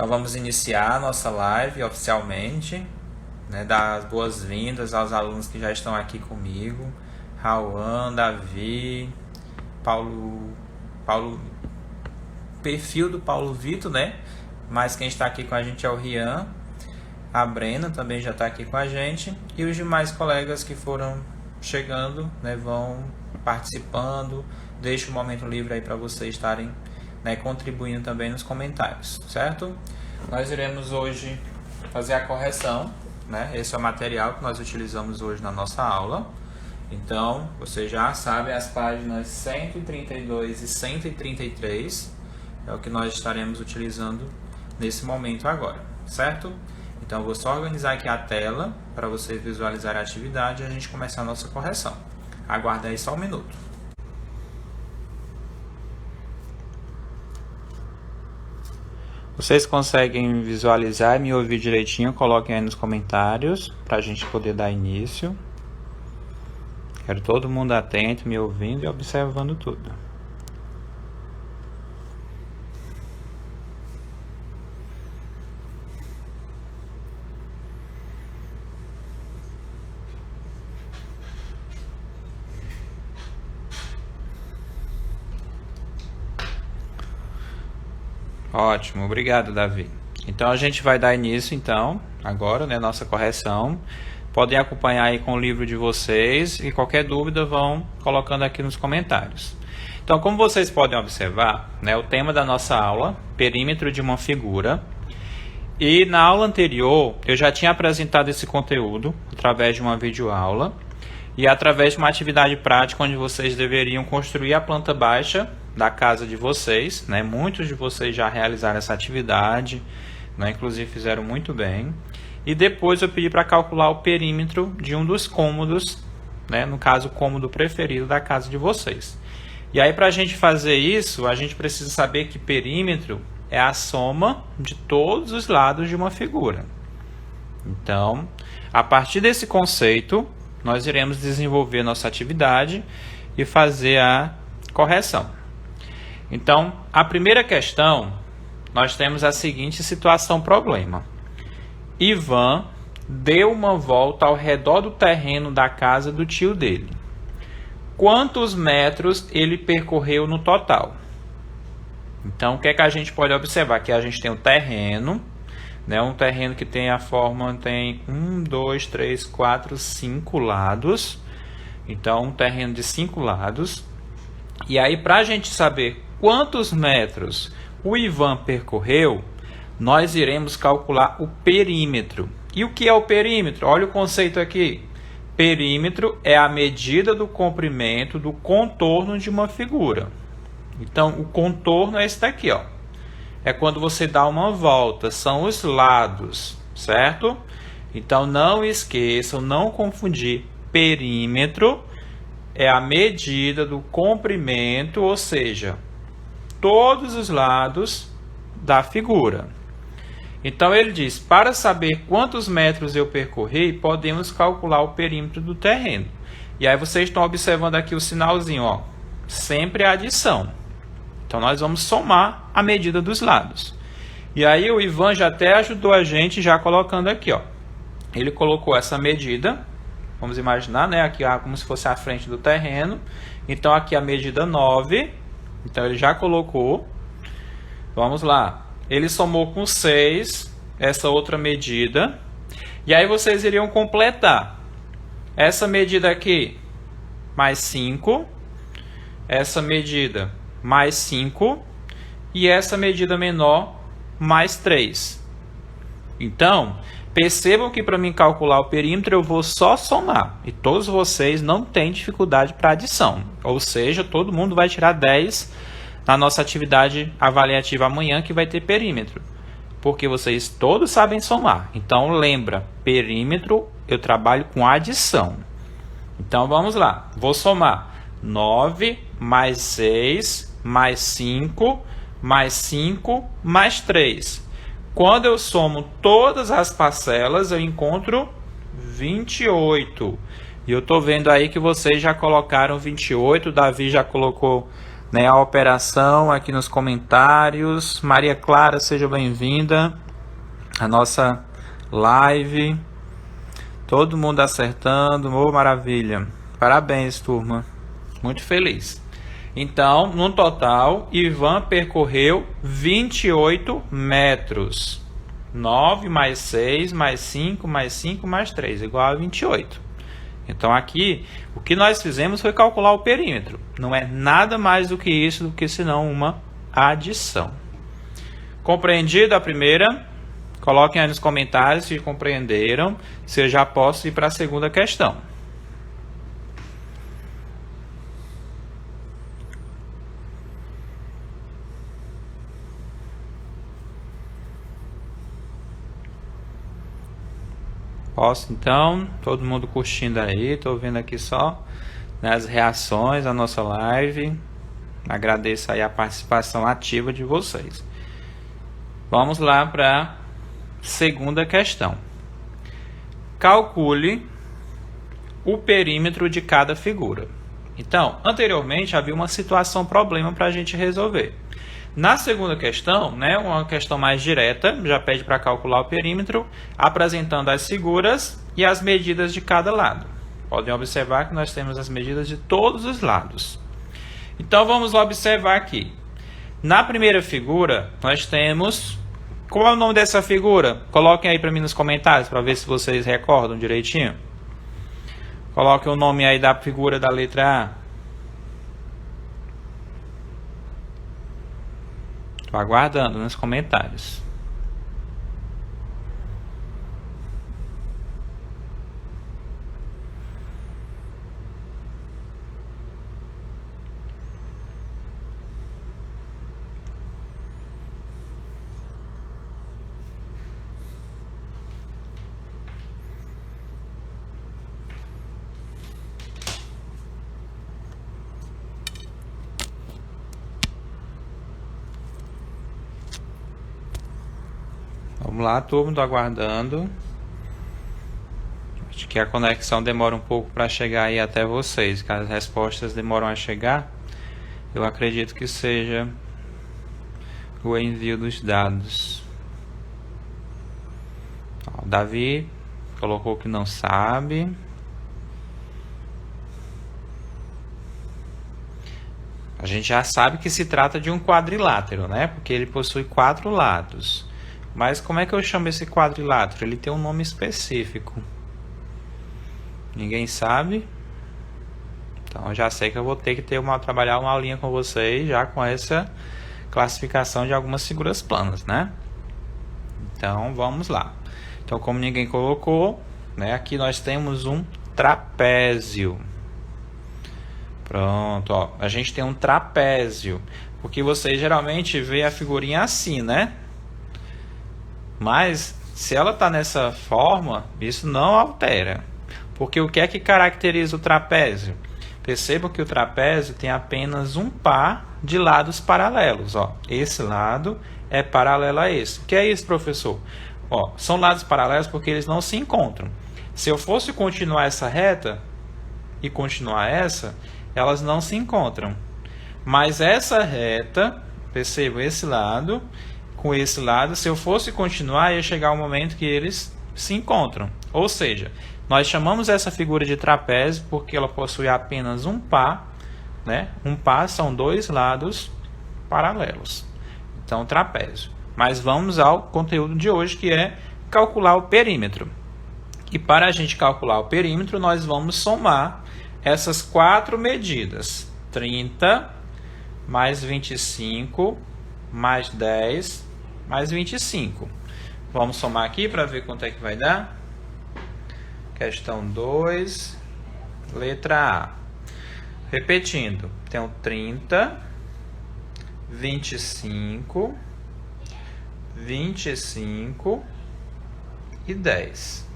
vamos iniciar a nossa live oficialmente, né? Dar as boas-vindas aos alunos que já estão aqui comigo. Rauan, Davi, Paulo, perfil do Paulo Vitor, né? Mas quem está aqui com a gente é o Rian. A Brena também já está aqui com a gente. E os demais colegas que foram chegando, né, vão participando. Deixo o momento livre aí para vocês estarem, né, contribuindo também nos comentários, certo? Nós iremos hoje fazer a correção, né? Esse é o material que nós utilizamos hoje na nossa aula. Então, vocês já sabem, as páginas 132 e 133 é o que nós estaremos utilizando nesse momento agora, certo? Então, eu vou só organizar aqui a tela para vocês visualizarem a atividade e a gente começar a nossa correção. Aguarda aí só um minuto. Vocês conseguem visualizar e me ouvir direitinho? Coloquem aí nos comentários para a gente poder dar início. Quero todo mundo atento, me ouvindo e observando tudo. Ótimo, obrigado, Davi. Então a gente vai dar início então, agora, né, nossa correção. Podem acompanhar aí com o livro de vocês e qualquer dúvida vão colocando aqui nos comentários. Então, como vocês podem observar, né, o tema da nossa aula, perímetro de uma figura. E na aula anterior eu já tinha apresentado esse conteúdo através de uma videoaula e através de uma atividade prática onde vocês deveriam construir a planta baixa da casa de vocês, né? Muitos de vocês já realizaram essa atividade, né? Inclusive fizeram muito bem. E depois eu pedi para calcular o perímetro de um dos cômodos, né? No caso, o cômodo preferido da casa de vocês. E aí, para a gente fazer isso, a gente precisa saber que perímetro é a soma de todos os lados de uma figura. Então, a partir desse conceito, nós iremos desenvolver nossa atividade e fazer a correção. Então, a primeira questão, nós temos a seguinte situação-problema. Ivan deu uma volta ao redor do terreno da casa do tio dele. Quantos metros ele percorreu no total? Então, o que é que a gente pode observar? Aqui a gente tem o terreno, né? Um terreno que tem a forma, tem 1, 2, 3, 4, 5 lados. Então, um terreno de 5 lados. E aí, para a gente saber quantos metros o Ivan percorreu, nós iremos calcular o perímetro. E o que é o perímetro? Olha o conceito aqui. Perímetro é a medida do comprimento do contorno de uma figura. Então, o contorno é esse daqui, ó. É quando você dá uma volta, são os lados, certo? Então, não esqueçam, não confundir. Perímetro é a medida do comprimento, ou seja, todos os lados da figura. Então ele diz, para saber quantos metros eu percorri, podemos calcular o perímetro do terreno. E aí vocês estão observando aqui o sinalzinho, ó, sempre a adição. Então nós vamos somar a medida dos lados. E aí o Ivan já até ajudou a gente já colocando aqui, ó. Ele colocou essa medida, vamos imaginar, né, aqui como se fosse a frente do terreno. Então aqui a medida 9. Então, ele já colocou. Vamos lá. Ele somou com 6 essa outra medida. E aí, vocês iriam completar. Essa medida aqui, mais 5. Essa medida, mais 5. E essa medida menor, mais 3. Então, percebam que para mim calcular o perímetro, eu vou só somar. E todos vocês não têm dificuldade para adição. Ou seja, todo mundo vai tirar 10 na nossa atividade avaliativa amanhã, que vai ter perímetro. Porque vocês todos sabem somar. Então, lembra, perímetro eu trabalho com adição. Então, vamos lá. Vou somar 9 mais 6 mais 5 mais 5 mais 3. Quando eu somo todas as parcelas, eu encontro 28. E eu estou vendo aí que vocês já colocaram 28, o Davi já colocou né, a operação aqui nos comentários. Maria Clara, seja bem-vinda à nossa live. Todo mundo acertando, oh, maravilha. Parabéns, turma. Muito feliz. Então, no total, Ivan percorreu 28 metros. 9 mais 6 mais 5 mais 5 mais 3 igual a 28. Então aqui, o que nós fizemos foi calcular o perímetro. Não é nada mais do que isso, do que senão uma adição. Compreendido a primeira? Coloquem aí nos comentários se compreenderam. Se eu já posso ir para a segunda questão. Posso então? Todo mundo curtindo aí. Estou vendo aqui só, né, as reações à nossa live. Agradeço aí a participação ativa de vocês. Vamos lá para a segunda questão. Calcule o perímetro de cada figura. Então, anteriormente havia uma situação problema para a gente resolver. Na segunda questão, né, uma questão mais direta, já pede para calcular o perímetro, apresentando as figuras e as medidas de cada lado. Podem observar que nós temos as medidas de todos os lados. Então, vamos observar aqui. Na primeira figura, nós temos... Qual é o nome dessa figura? Coloquem aí para mim nos comentários, para ver se vocês recordam direitinho. Coloquem o nome aí da figura da letra A. Estou aguardando nos comentários. Vamos lá, turma, estou aguardando. Acho que a conexão demora um pouco para chegar aí até vocês. Que as respostas demoram a chegar, eu acredito que seja o envio dos dados. Ó, Davi colocou que não sabe. A gente já sabe que se trata de um quadrilátero, né? Porque ele possui 4 lados. Mas como é que eu chamo esse quadrilátero? Ele tem um nome específico. Ninguém sabe? Então eu já sei que eu vou ter que trabalhar uma aulinha com vocês já com essa classificação de algumas figuras planas, né? Então vamos lá. Então, como ninguém colocou, né, aqui nós temos um trapézio. Pronto, ó, a gente tem um trapézio, porque vocês geralmente vê a figurinha assim, né? Mas se ela está nessa forma, isso não altera. Porque o que é que caracteriza o trapézio? Percebam que o trapézio tem apenas um par de lados paralelos. Ó. Esse lado é paralelo a esse. O que é isso, professor? Ó, são lados paralelos porque eles não se encontram. Se eu fosse continuar essa reta e continuar essa, elas não se encontram. Mas essa reta, percebam, esse lado... Com esse lado, se eu fosse continuar, ia chegar um momento que eles se encontram. Ou seja, nós chamamos essa figura de trapézio porque ela possui apenas um par, né? Um par são 2 lados paralelos. Então, trapézio. Mas vamos ao conteúdo de hoje, que é calcular o perímetro. E para a gente calcular o perímetro, nós vamos somar essas 4 medidas. 30 mais 25 mais 10 mais 25. Vamos somar aqui para ver quanto é que vai dar. Questão 2, letra A. Repetindo, tem 30, 25, 25 e 10.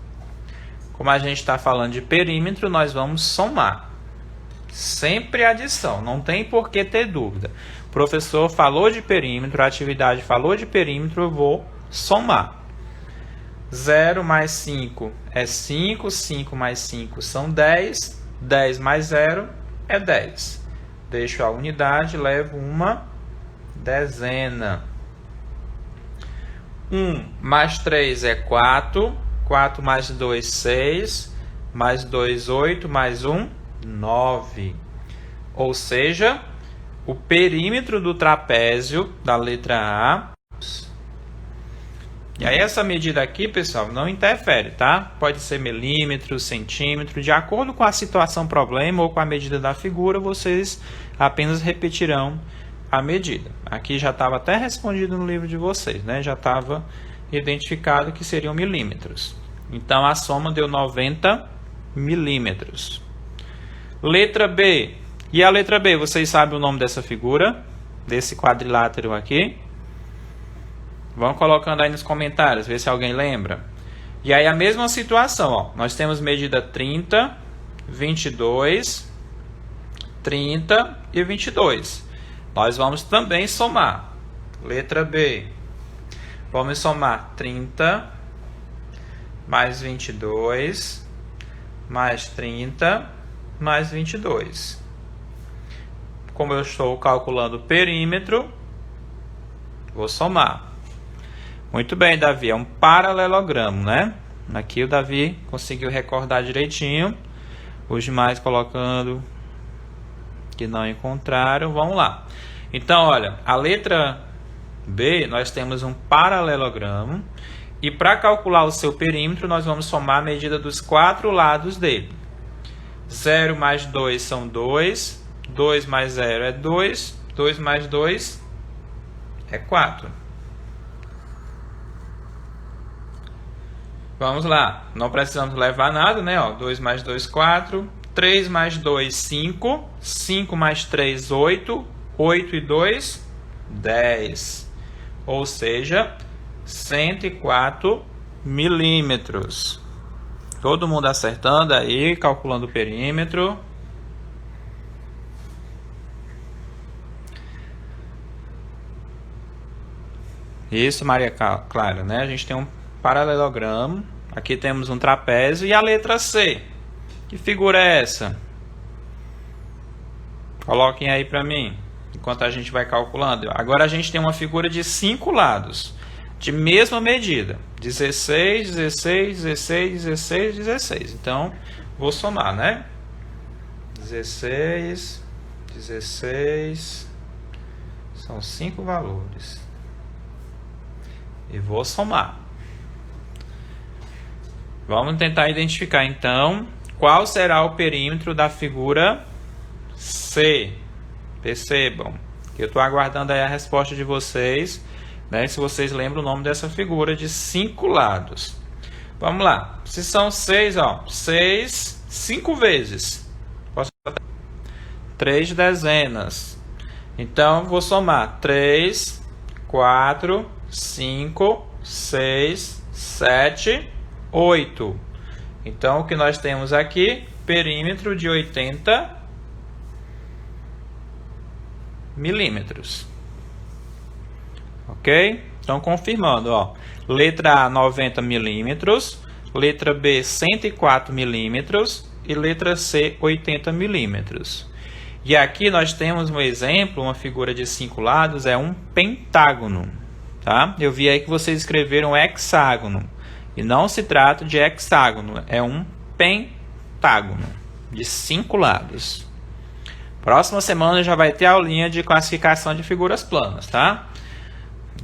Como a gente está falando de perímetro, nós vamos somar. Sempre adição, não tem por que ter dúvida. O professor falou de perímetro, a atividade falou de perímetro, eu vou somar. 0 mais 5 é 5, 5 mais 5 são 10, 10 mais 0 é 10. deixo a unidade, levo uma dezena. 1 mais 3 é 4. 4 mais 2, 6. Mais 2, 8. Mais 1, 9. Ou seja, o perímetro do trapézio da letra A. E aí essa medida aqui, pessoal, não interfere, tá? Pode ser milímetro, centímetro, de acordo com a situação problema ou com a medida da figura, vocês apenas repetirão a medida. Aqui já estava até respondido no livro de vocês, né? Já estava identificado que seriam milímetros. Então a soma deu 90 milímetros. Letra B. E a letra B, vocês sabem o nome dessa figura? Desse quadrilátero aqui? Vão colocando aí nos comentários, ver se alguém lembra. E aí a mesma situação, ó. Nós temos medida 30, 22, 30 e 22. Nós vamos também somar. Letra B. Vamos somar 30 mais 22 mais 30 mais 22. Como eu estou calculando o perímetro, vou somar. Muito bem, Davi, é um paralelogramo, né? Aqui o Davi conseguiu recordar direitinho. Os demais colocando que não encontraram. Vamos lá. Então, olha, a letra B, nós temos um paralelogramo. E para calcular o seu perímetro, nós vamos somar a medida dos 4 lados dele. 0 mais 2 são 2. 2 mais 0 é 2. 2 mais 2 é 4. Vamos lá, não precisamos levar nada, né? 2 mais 2, 4. 3 mais 2, 5. 5 mais 3, 8. 8 e 2, 10. Ou seja, 104 milímetros. Todo mundo acertando aí, calculando o perímetro. Isso, Maria Clara, né? A gente tem um paralelogramo. Aqui temos um trapézio. E a letra C? Que figura é essa? Coloquem aí para mim, enquanto a gente vai calculando. Agora a gente tem uma figura de 5 lados, de mesma medida. 16, 16, 16, 16, 16. Então, vou somar, né? 16, 16. São 5 valores. E vou somar. Vamos tentar identificar, então, qual será o perímetro da figura C. Percebam que eu estou aguardando aí a resposta de vocês, né? Se vocês lembram o nome dessa figura de 5 lados. Vamos lá. Se são 6, ó. 6, 5 vezes. Posso botar 3 dezenas. Então, vou somar 3, 4, 5, 6, 7, 8. Então, o que nós temos aqui? Perímetro de 80 milímetros. Ok? Então, confirmando, ó. Letra A, 90 milímetros. Letra B, 104 milímetros. E letra C, 80 milímetros. E aqui nós temos um exemplo, uma figura de 5 lados, é um pentágono. Tá? Eu vi aí que vocês escreveram hexágono. E não se trata de hexágono, é um pentágono de 5 lados. Próxima semana já vai ter a aulinha de classificação de figuras planas, tá?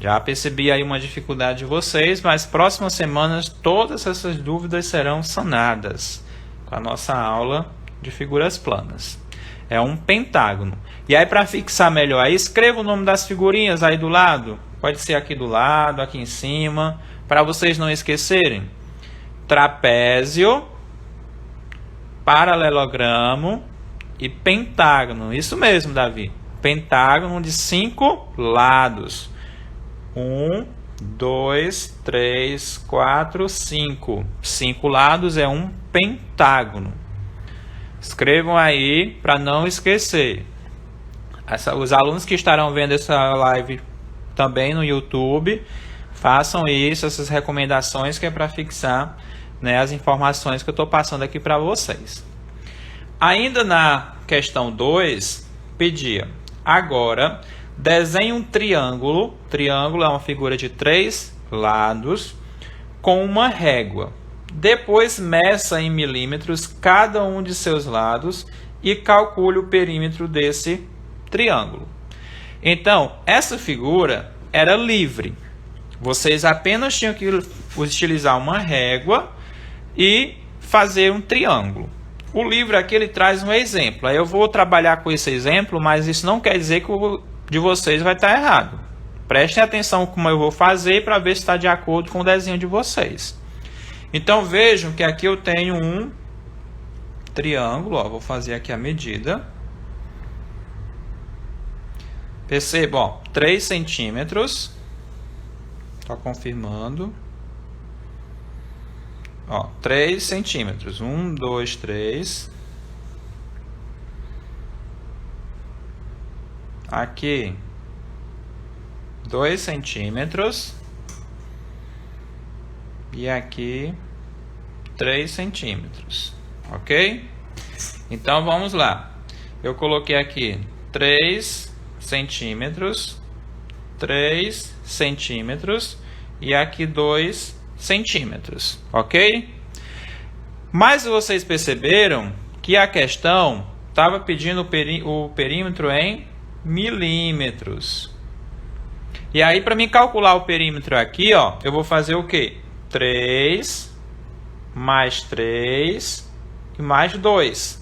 Já percebi aí uma dificuldade de vocês, mas próximas semanas todas essas dúvidas serão sanadas com a nossa aula de figuras planas. É um pentágono. E aí, para fixar melhor, aí, escreva o nome das figurinhas aí do lado. Pode ser aqui do lado, aqui em cima, para vocês não esquecerem. Trapézio, paralelogramo e pentágono. Isso mesmo, Davi. Pentágono de 5 lados. 1, 2, 3, 4, 5. 5 lados é um pentágono. Escrevam aí para não esquecer. Os alunos que estarão vendo essa live também no YouTube, façam isso, essas recomendações, que é para fixar, né, as informações que eu estou passando aqui para vocês. Ainda na questão 2, pedia. Agora, desenhe um triângulo. Triângulo é uma figura de 3 lados com uma régua. Depois, meça em milímetros cada um de seus lados e calcule o perímetro desse triângulo. Então, essa figura era livre. Vocês apenas tinham que utilizar uma régua e fazer um triângulo. O livro aqui ele traz um exemplo. Aí eu vou trabalhar com esse exemplo, mas isso não quer dizer que o de vocês vai estar errado. Prestem atenção como eu vou fazer para ver se está de acordo com o desenho de vocês. Então vejam que aqui eu tenho um triângulo. Ó, vou fazer aqui a medida. Percebam, 3 centímetros. Estou confirmando. Ó, 3 centímetros. 1, 2, 3. Aqui, 2 centímetros. E aqui, 3 centímetros. Ok? Então, vamos lá. Eu coloquei aqui 3 centímetros. 3 centímetros. E aqui 2 centímetros, ok? Mas vocês perceberam que a questão estava pedindo o perímetro em milímetros. E aí, para mim calcular o perímetro aqui, ó, eu vou fazer o quê? 3 mais 3 e mais 2.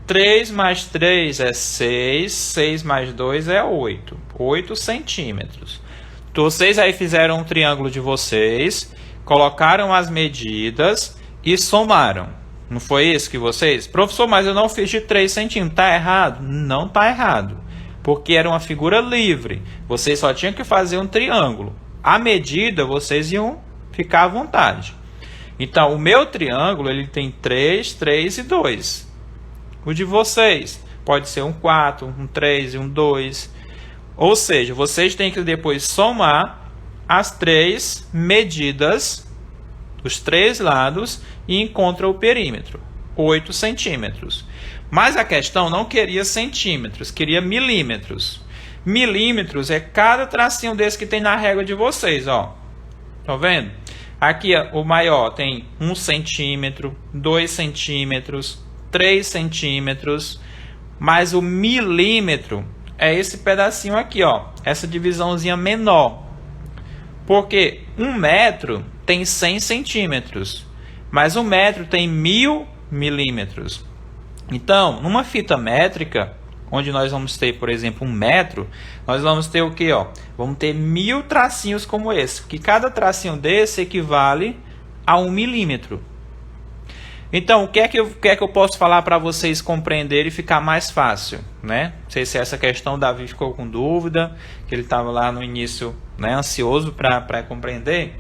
3 mais 3 é 6, 6 mais 2 é 8. 8 centímetros. Vocês aí fizeram um triângulo de vocês, colocaram as medidas e somaram. Não foi isso que vocês? Professor, mas eu não fiz de 3 centímetros. Está errado? Não está errado. Porque era uma figura livre. Vocês só tinham que fazer um triângulo. A medida, vocês iam ficar à vontade. Então, o meu triângulo ele tem 3, 3 e 2. O de vocês pode ser um 4, um 3 e um 2. Ou seja, vocês têm que depois somar as 3 medidas dos 3 lados e encontra o perímetro, 8 centímetros. Mas a questão não queria centímetros, queria milímetros. Milímetros é cada tracinho desse que tem na régua de vocês, ó. Tá vendo? Aqui ó, o maior tem 1 centímetro, 2 centímetros, 3 centímetros, mas o milímetro é esse pedacinho aqui, ó, essa divisãozinha menor. Porque 1 metro tem 100 centímetros, mas 1 metro tem 1000 milímetros. Então, numa fita métrica, onde nós vamos ter, por exemplo, 1 metro, nós vamos ter o que, ó? Vamos ter 1000 tracinhos como esse, que cada tracinho desse equivale a 1 milímetro. Então, o que é que eu posso falar para vocês compreenderem e ficar mais fácil, né? Não sei se essa questão o Davi ficou com dúvida, que ele estava lá no início, né, ansioso para compreender.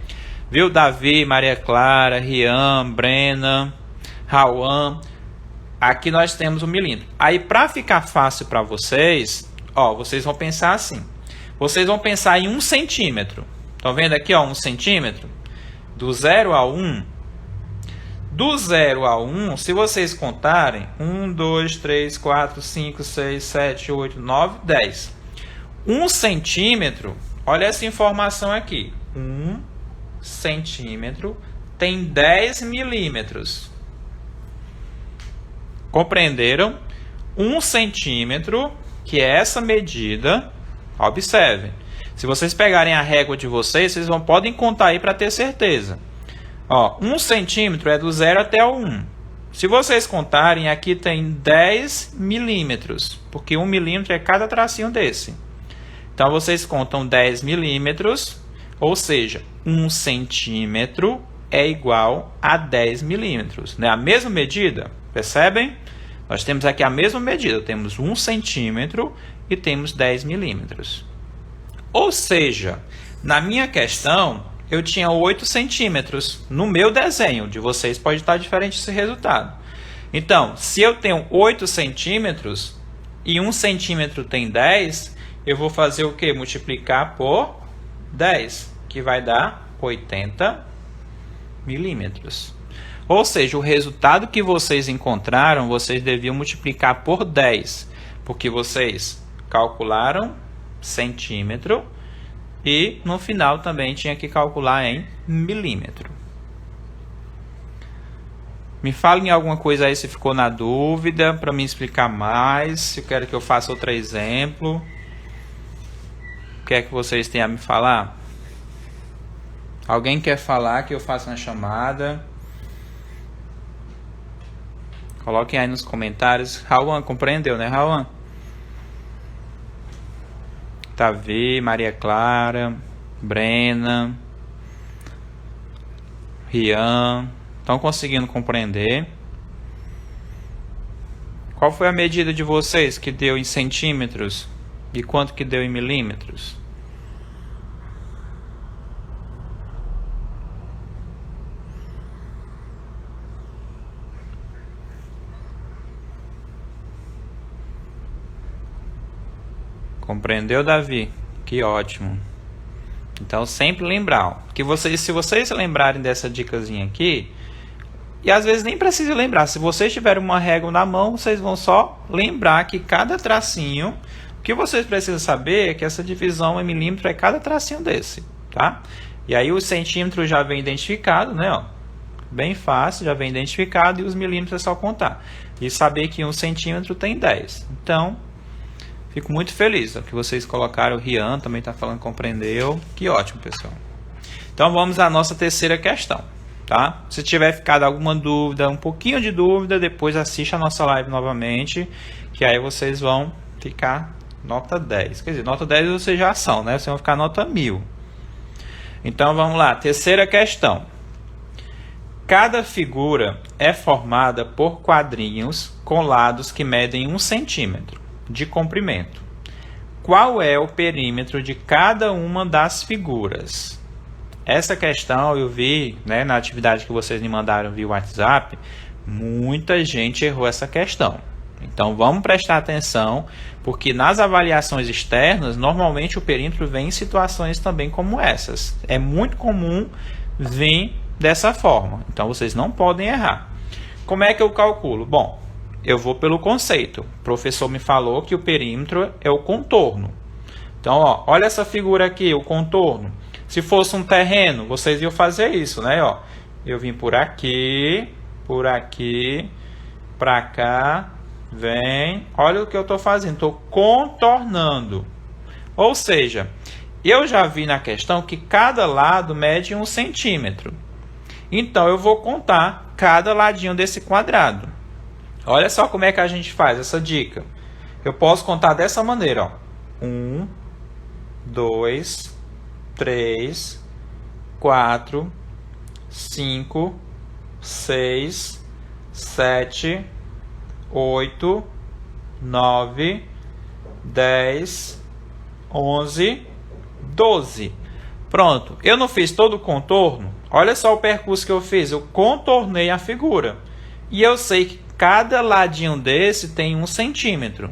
Viu, Davi, Maria Clara, Rian, Brena, Rauan. Aqui nós temos 1 milímetro. Aí, para ficar fácil para vocês, ó, vocês vão pensar assim. Vocês vão pensar em 1 centímetro. Estão vendo aqui, ó, 1 centímetro? Do 0 a 1. Do 0 a 1, se vocês contarem, 1, 2, 3, 4, 5, 6, 7, 8, 9, 10. 1 centímetro, olha essa informação aqui. 1 centímetro tem 10 milímetros. Compreenderam? 1 centímetro, que é essa medida, observem. Se vocês pegarem a régua de vocês, vocês podem contar aí para ter certeza. Ó, 1 centímetro é do 0 até o 1. Se vocês contarem, aqui tem 10 milímetros, porque 1 milímetro é cada tracinho desse. Então, vocês contam 10 milímetros, ou seja, 1 centímetro é igual a 10 milímetros. Não é a mesma medida? Percebem? Nós temos aqui a mesma medida. Temos 1 centímetro e temos 10 milímetros. Ou seja, na minha questão, eu tinha 8 centímetros no meu desenho. De vocês pode estar diferente esse resultado. Então, se eu tenho 8 centímetros e 1 centímetro tem 10, eu vou fazer o quê? Multiplicar por 10, que vai dar 80 milímetros. Ou seja, o resultado que vocês encontraram, vocês deviam multiplicar por 10. Porque vocês calcularam centímetro e no final também tinha que calcular em milímetro. Me falem alguma coisa aí se ficou na dúvida, para me explicar mais, se quer que eu faça outro exemplo. O que é que vocês têm a me falar? Alguém quer falar que eu faça uma chamada? Coloquem aí nos comentários. Rauan, compreendeu, né, Rauan? Tavi, Maria Clara, Brena, Rian. Estão conseguindo compreender? Qual foi a medida de vocês que deu em centímetros? E quanto que deu em milímetros? Compreendeu, Davi? Que ótimo. Então, sempre lembrar. Que vocês, se vocês lembrarem dessa dicasinha aqui, e às vezes nem precisa lembrar. Se vocês tiverem uma régua na mão, vocês vão só lembrar que cada tracinho, o que vocês precisam saber é que essa divisão em milímetro é cada tracinho desse, tá? E aí o centímetro já vem identificado, né? Ó, bem fácil, já vem identificado, e os milímetros é só contar. E saber que 1 centímetro tem 10. Então, fico muito feliz ó, que vocês colocaram. O Rian também está falando, compreendeu. Que ótimo, pessoal. Então, vamos à nossa terceira questão. Tá? Se tiver ficado alguma dúvida, um pouquinho de dúvida, depois assiste a nossa live novamente, que aí vocês vão ficar nota 10. Quer dizer, nota 10 vocês já são, né? Vocês vão ficar nota 1000. Então, vamos lá. Terceira questão. Cada figura é formada por quadrinhos com lados que medem 1 centímetro de comprimento. Qual é o perímetro de cada uma das figuras? Essa questão eu vi, né, na atividade que vocês me mandaram via WhatsApp, muita gente errou essa questão. Então vamos prestar atenção, porque nas avaliações externas, normalmente o perímetro vem em situações também como essas. É muito comum vir dessa forma, então vocês não podem errar. Como é que eu calculo? Bom, eu vou pelo conceito. O professor me falou que o perímetro é o contorno. Então, ó, olha essa figura aqui, o contorno. Se fosse um terreno, vocês iam fazer isso, né? Ó, eu vim por aqui, para cá, vem. Olha o que eu estou fazendo, estou contornando. Ou seja, eu já vi na questão que cada lado mede 1 centímetro. Então, eu vou contar cada ladinho desse quadrado. Olha só como é que a gente faz essa dica. Eu posso contar dessa maneira, ó. 1, 2, 3, 4, 5, 6, 7, 8, 9, 10, 11, 12. Pronto, eu não fiz todo o contorno. Olha só o percurso que eu fiz. Eu contornei a figura. E eu sei que cada ladinho desse tem 1 centímetro.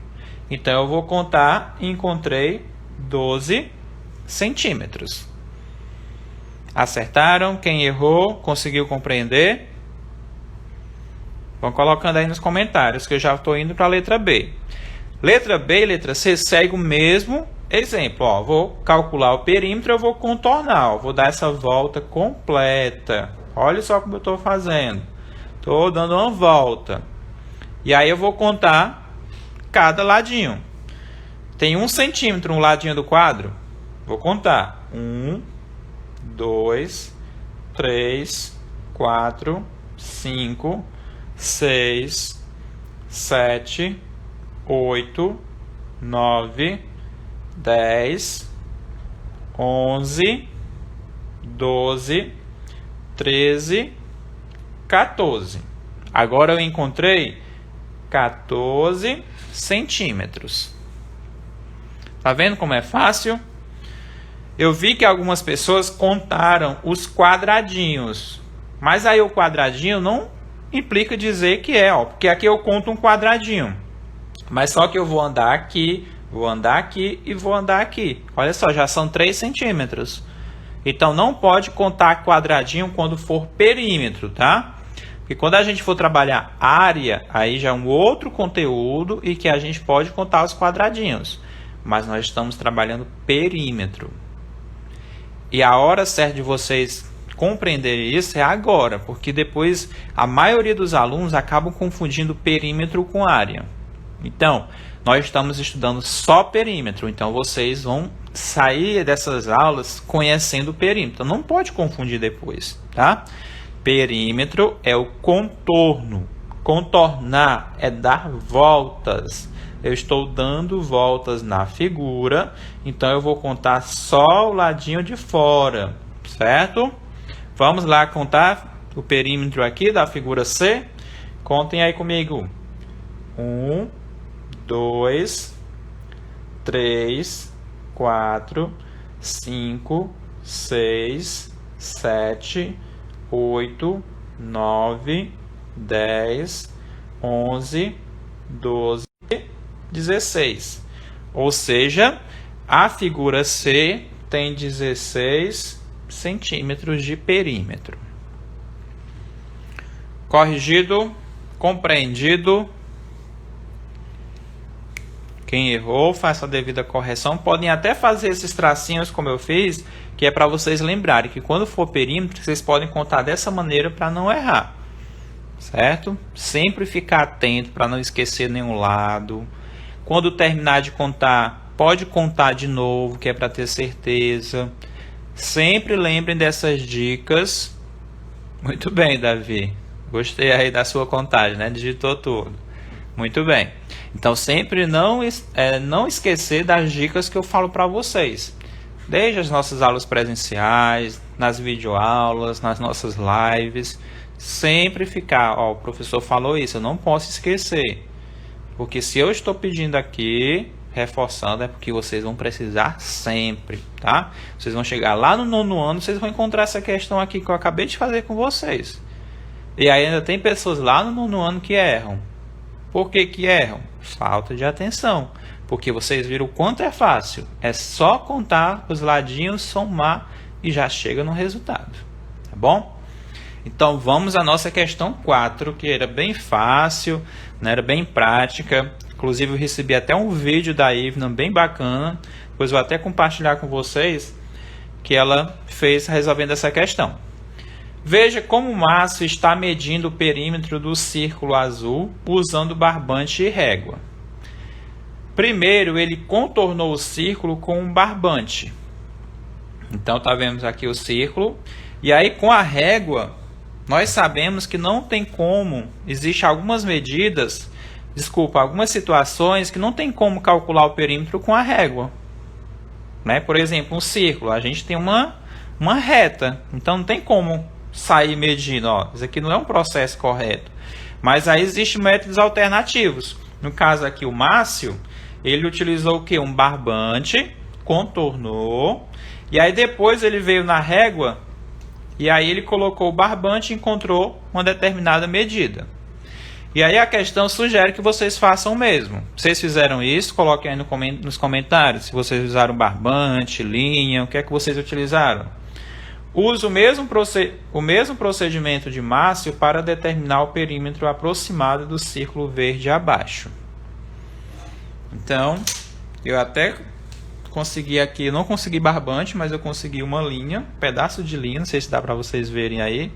Então, eu vou contar e encontrei 12 centímetros. Acertaram? Quem errou, conseguiu compreender? Vão colocando aí nos comentários, que eu já estou indo para a letra B. Letra B e letra C segue o mesmo exemplo. Ó, vou calcular o perímetro, eu vou contornar. Ó, vou dar essa volta completa. Olha só como eu estou fazendo. Estou dando uma volta. E aí eu vou contar cada ladinho. Tem 1 centímetro um ladinho do quadro? Vou contar. 1, 2, 3, 4, 5, 6, 7, 8, 9, 10, 11, 12, 13, 14. Agora eu encontrei 14 centímetros. Tá vendo como é fácil? Eu vi que algumas pessoas contaram os quadradinhos. Mas aí o quadradinho não implica dizer que é, ó, porque aqui eu conto um quadradinho. Mas só que eu vou andar aqui, vou andar aqui e vou andar aqui. Olha só, já são 3 centímetros. Então não pode contar quadradinho quando for perímetro, tá? Porque quando a gente for trabalhar área, aí já é um outro conteúdo e que a gente pode contar os quadradinhos. Mas nós estamos trabalhando perímetro. E a hora certa de vocês compreenderem isso é agora, porque depois a maioria dos alunos acabam confundindo perímetro com área. Então, nós estamos estudando só perímetro, então vocês vão sair dessas aulas conhecendo o perímetro. Não pode confundir depois, tá? Perímetro é o contorno. Contornar é dar voltas. Eu estou dando voltas na figura, então eu vou contar só o ladinho de fora, certo? Vamos lá contar o perímetro aqui da figura C. Contem aí comigo. 1, 2, 3, 4, 5, 6, 7, 8, 9, 10, 11, 12, 16. Ou seja, a figura C tem 16 centímetros de perímetro. Corrigido? Compreendido? Quem errou, faça a devida correção. Podem até fazer esses tracinhos como eu fiz, que é para vocês lembrarem que quando for perímetro, vocês podem contar dessa maneira para não errar. Certo? Sempre ficar atento para não esquecer nenhum lado. Quando terminar de contar, pode contar de novo, que é para ter certeza. Sempre lembrem dessas dicas. Muito bem, Davi. Gostei aí da sua contagem, né? Digitou tudo. Muito bem. Então, sempre não esquecer das dicas que eu falo para vocês. Desde as nossas aulas presenciais, nas videoaulas, nas nossas lives. Sempre ficar, ó, o professor falou isso, eu não posso esquecer. Porque se eu estou pedindo aqui, reforçando, é porque vocês vão precisar sempre, tá? Vocês vão chegar lá no 9º ano, vocês vão encontrar essa questão aqui que eu acabei de fazer com vocês. E aí ainda tem pessoas lá no 9º ano que erram. Por que que erram? Falta de atenção. Porque vocês viram o quanto é fácil. É só contar os ladinhos, somar e já chega no resultado. Tá bom? Então vamos à nossa questão 4, que era bem fácil, né? Era bem prática. Inclusive eu recebi até um vídeo da Ivna bem bacana. Depois vou até compartilhar com vocês que ela fez resolvendo essa questão. Veja como o Márcio está medindo o perímetro do círculo azul usando barbante e régua. Primeiro ele contornou o círculo com um barbante. Então tá vendo aqui o círculo. E aí com a régua nós sabemos que não tem como, existem algumas medidas, algumas situações que não tem como calcular o perímetro com a régua. Né? Por exemplo, um círculo, a gente tem uma reta, então não tem como sair medindo. Ó, isso aqui não é um processo correto. Mas aí existem métodos alternativos. No caso aqui, o Márcio, ele utilizou o quê? Um barbante, contornou, e aí depois ele veio na régua, e aí ele colocou o barbante e encontrou uma determinada medida. E aí a questão sugere que vocês façam o mesmo. Vocês fizeram isso? Coloquem aí nos comentários. Se vocês usaram barbante, linha, o que é que vocês utilizaram? Use o mesmo procedimento de Márcio para determinar o perímetro aproximado do círculo verde abaixo. Então, eu até consegui aqui, não consegui barbante, mas eu consegui uma linha, um pedaço de linha, não sei se dá para vocês verem aí,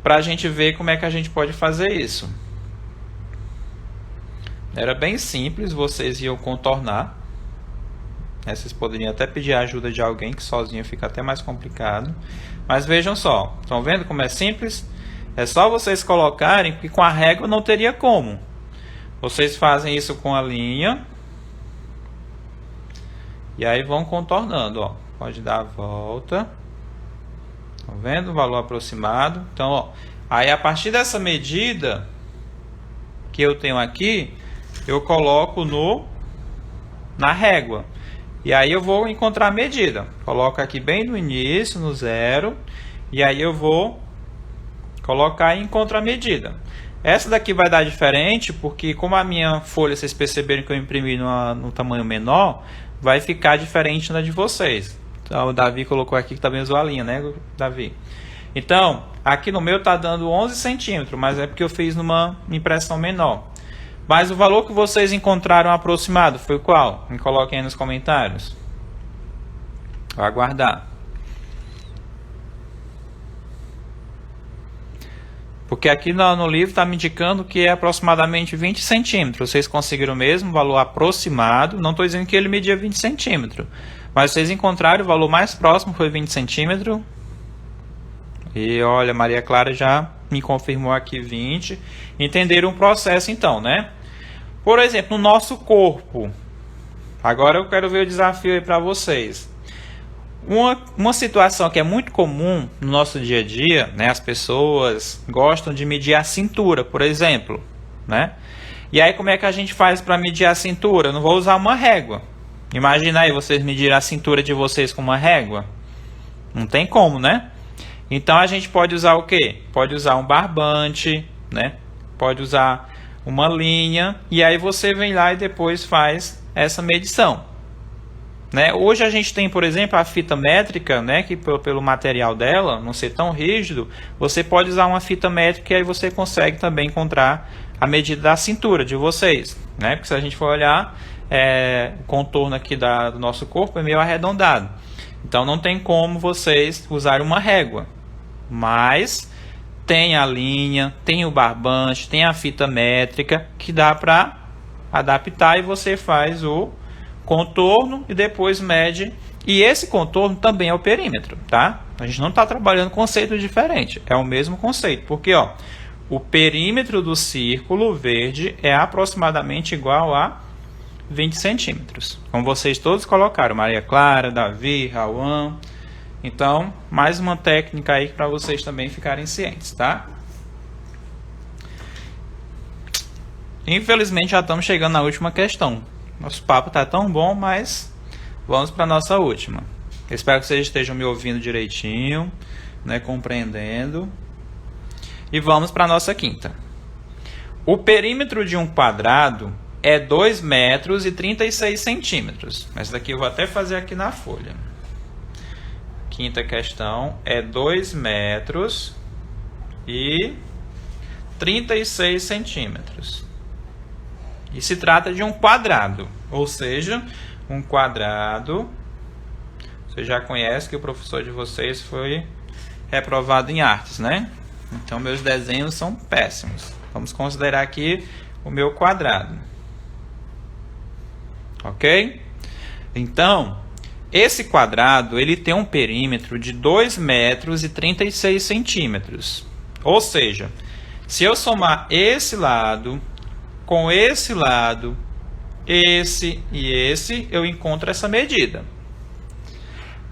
para a gente ver como é que a gente pode fazer isso. Era bem simples, vocês iam contornar. Vocês poderiam até pedir a ajuda de alguém, que sozinho fica até mais complicado. Mas vejam só, estão vendo como é simples? É só vocês colocarem, porque com a régua não teria como. Vocês fazem isso com a linha. E aí vão contornando, ó. Pode dar a volta. Estão vendo o valor aproximado? Então, ó, aí a partir dessa medida que eu tenho aqui, eu coloco na régua. E aí eu vou encontrar a medida. Coloco aqui bem no início, no 0. E aí eu vou colocar e encontro a medida. Essa daqui vai dar diferente, porque como a minha folha, vocês perceberam que eu imprimi no tamanho menor, vai ficar diferente da de vocês. Então o Davi colocou aqui que também usou a linha, né, Davi? Então, aqui no meu está dando 11 centímetros, mas é porque eu fiz numa impressão menor. Mas o valor que vocês encontraram aproximado foi qual? Me coloquem aí nos comentários. Vou aguardar. Porque aqui no livro está me indicando que é aproximadamente 20 centímetros. Vocês conseguiram o mesmo valor aproximado. Não estou dizendo que ele media 20 centímetros. Mas vocês encontraram o valor mais próximo foi 20 centímetros. E olha, Maria Clara já me confirmou aqui 20. Entenderam o processo então, né? Por exemplo, no nosso corpo. Agora eu quero ver o desafio aí para vocês. Uma situação que é muito comum no nosso dia a dia, né? As pessoas gostam de medir a cintura, por exemplo, né? E aí como é que a gente faz para medir a cintura? Eu não vou usar uma régua. Imagina aí vocês medirem a cintura de vocês com uma régua. Não tem como, né? Então a gente pode usar o quê? Pode usar um barbante, né? Pode usar uma linha e aí você vem lá e depois faz essa medição. Né? Hoje a gente tem, por exemplo, a fita métrica, né? Que pelo material dela não ser tão rígido, você pode usar uma fita métrica e aí você consegue também encontrar a medida da cintura de vocês. Né? Porque se a gente for olhar, o contorno aqui do nosso corpo é meio arredondado. Então não tem como vocês usarem uma régua. Mas tem a linha, tem o barbante, tem a fita métrica que dá para adaptar e você faz o contorno e depois mede. E esse contorno também é o perímetro, tá? A gente não está trabalhando conceito diferente, é o mesmo conceito. Porque ó, o perímetro do círculo verde é aproximadamente igual a 20 centímetros. Como vocês todos colocaram, Maria Clara, Davi, Rauan. Então, mais uma técnica aí para vocês também ficarem cientes, tá? Infelizmente já estamos chegando na última questão. Nosso papo está tão bom, mas vamos para a nossa última. Espero que vocês estejam me ouvindo direitinho, né, compreendendo. E vamos para a nossa quinta. O perímetro de um quadrado é 2 metros e 36 centímetros. Essa daqui eu vou até fazer aqui na folha. Quinta questão é 2 metros e 36 centímetros. E se trata de um quadrado, ou seja, um quadrado. Você já conhece que o professor de vocês foi reprovado em artes, né? Então meus desenhos são péssimos. Vamos considerar aqui o meu quadrado. Ok? Então, esse quadrado ele tem um perímetro de 2 metros e 36 centímetros. Ou seja, se eu somar esse lado com esse lado, esse e esse, eu encontro essa medida.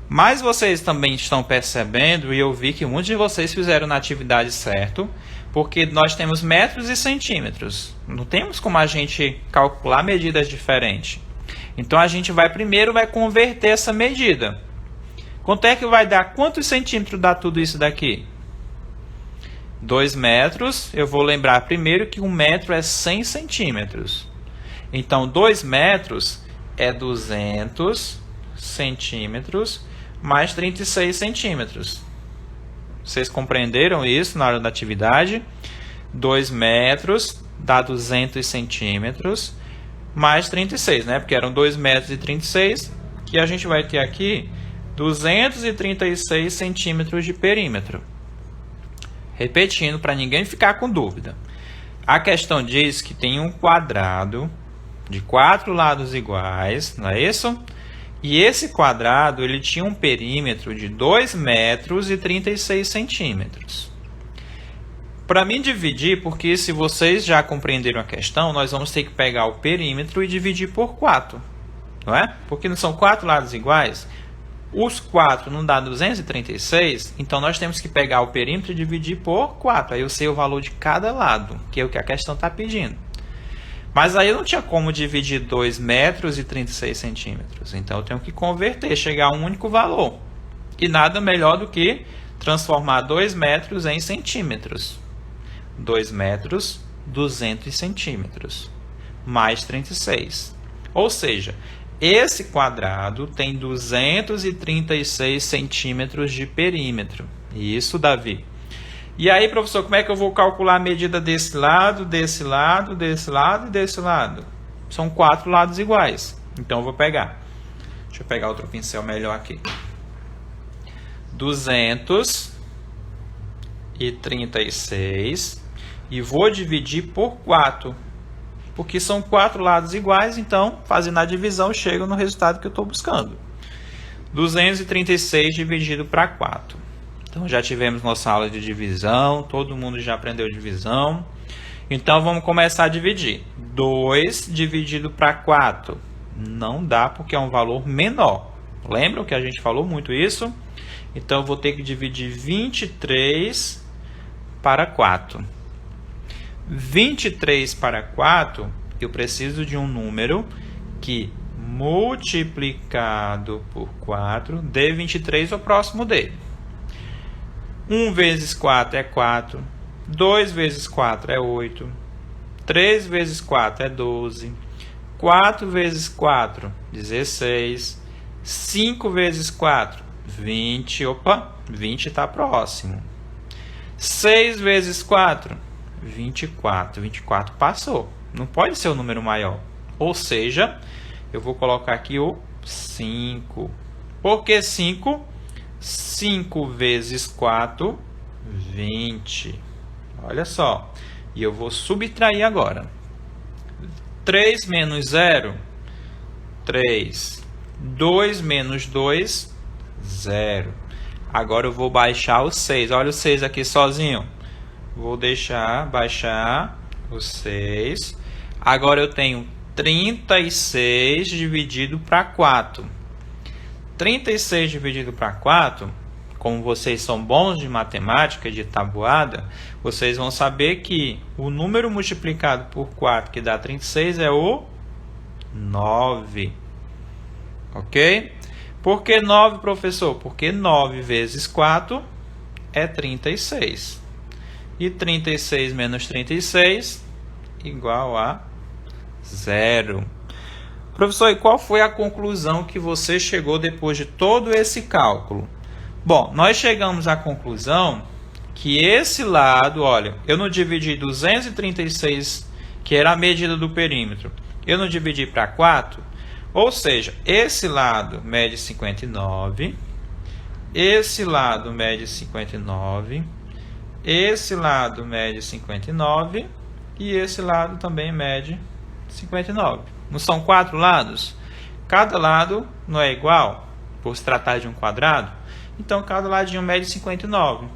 Mas vocês também estão percebendo, e eu vi que muitos de vocês fizeram na atividade certo, porque nós temos metros e centímetros. Não temos como a gente calcular medidas diferentes. Então a gente primeiro vai converter essa medida. Quanto é que vai dar? Quantos centímetros dá tudo isso daqui? 2 metros, eu vou lembrar primeiro que 1 metro é 100 centímetros. Então, 2 metros é 200 centímetros mais 36 centímetros. Vocês compreenderam isso na hora da atividade? 2 metros dá 200 centímetros mais 36, né? Porque eram 2 metros e 36, que a gente vai ter aqui 236 centímetros de perímetro. Repetindo, para ninguém ficar com dúvida. A questão diz que tem um quadrado de 4 lados iguais, não é isso? E esse quadrado ele tinha um perímetro de 2 metros e 36 centímetros. Para mim dividir, porque se vocês já compreenderam a questão, nós vamos ter que pegar o perímetro e dividir por 4. Não é? Porque não são 4 lados iguais. Os 4 não dá 236, então nós temos que pegar o perímetro e dividir por 4. Aí eu sei o valor de cada lado, que é o que a questão está pedindo. Mas aí eu não tinha como dividir 2 metros e 36 centímetros. Então eu tenho que converter, chegar a um único valor. E nada melhor do que transformar 2 metros em centímetros. 2 metros, 200 centímetros, mais 36. Ou seja, esse quadrado tem 236 centímetros de perímetro. Isso, Davi. E aí, professor, como é que eu vou calcular a medida desse lado, desse lado, desse lado e desse lado? São 4 lados iguais. Então, eu vou pegar. Deixa eu pegar outro pincel melhor aqui. 236 e vou dividir por 4. Porque são 4 lados iguais, então, fazendo a divisão, eu chego no resultado que eu estou buscando. 236 dividido para 4. Então, já tivemos nossa aula de divisão, todo mundo já aprendeu divisão. Então, vamos começar a dividir. 2 dividido para 4. Não dá, porque é um valor menor. Lembram que a gente falou muito isso? Então, eu vou ter que dividir 23 para 4. 23 para 4, eu preciso de um número que, multiplicado por 4, dê 23 ou próximo dele. 1 vezes 4 é 4. 2 vezes 4 é 8. 3 vezes 4 é 12. 4 vezes 4, 16. 5 vezes 4, 20. Opa, 20 está próximo. 6 vezes 4, 24. 24 passou. Não pode ser o número maior. Ou seja, eu vou colocar aqui o 5. Por que 5? 5 vezes 4, 20. Olha só. E eu vou subtrair agora. 3 menos 0, 3. 2 menos 2, 0. Agora eu vou baixar o 6. Olha o 6 aqui sozinho. Vou baixar o 6. Agora eu tenho 36 dividido para 4. 36 dividido para 4, como vocês são bons de matemática, de tabuada, vocês vão saber que o número multiplicado por 4, que dá 36, é o 9. Ok? Por que 9, professor? Porque 9 vezes 4 é 36. E 36 menos 36 igual a 0. Professor, e qual foi a conclusão que você chegou depois de todo esse cálculo? Bom, nós chegamos à conclusão que esse lado, olha, eu não dividi 236, que era a medida do perímetro, eu não dividi para 4, ou seja, esse lado mede 59, esse lado mede 59, esse lado mede 59 e esse lado também mede 59. Não são 4 lados? Cada lado não é igual, por se tratar de um quadrado. Então, cada ladinho mede 59.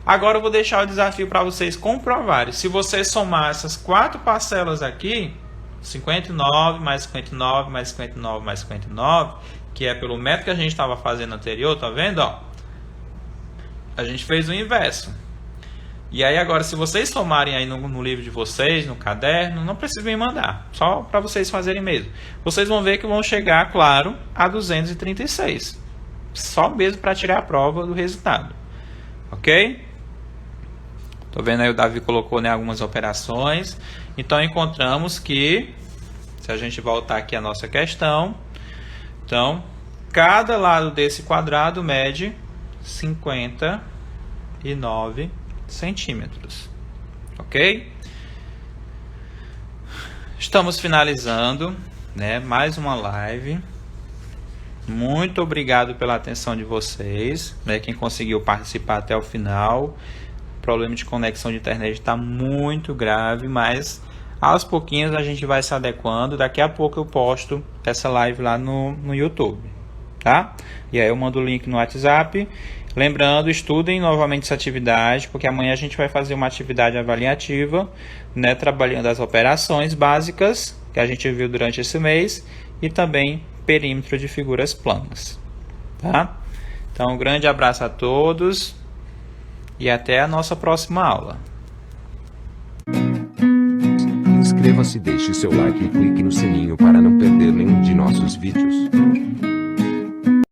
Agora, eu vou deixar o desafio para vocês comprovarem. Se você somar essas 4 parcelas aqui, 59 mais 59 mais 59 mais 59, que é pelo método que a gente estava fazendo anterior, tá vendo? Ó, a gente fez o inverso. E aí agora, se vocês somarem aí no livro de vocês, no caderno, não precisa me mandar, só para vocês fazerem mesmo. Vocês vão ver que vão chegar, claro, a 236. Só mesmo para tirar a prova do resultado. Ok? Tô vendo aí o Davi colocou, né, algumas operações. Então, encontramos que, se a gente voltar aqui à nossa questão, então, cada lado desse quadrado mede 59 centímetros. Ok? Estamos finalizando, né, mais uma live. Muito obrigado pela atenção de vocês, né, quem conseguiu participar até o final. O problema de conexão de internet está muito grave, mas aos pouquinhos a gente vai se adequando. Daqui a pouco eu posto essa live lá no YouTube, tá? E aí eu mando o link no WhatsApp. Lembrando, estudem novamente essa atividade, porque amanhã a gente vai fazer uma atividade avaliativa, né, trabalhando as operações básicas que a gente viu durante esse mês e também perímetro de figuras planas, tá? Então, um grande abraço a todos e até a nossa próxima aula. Inscreva-se, deixe seu like e clique no sininho para não perder nenhum de nossos vídeos.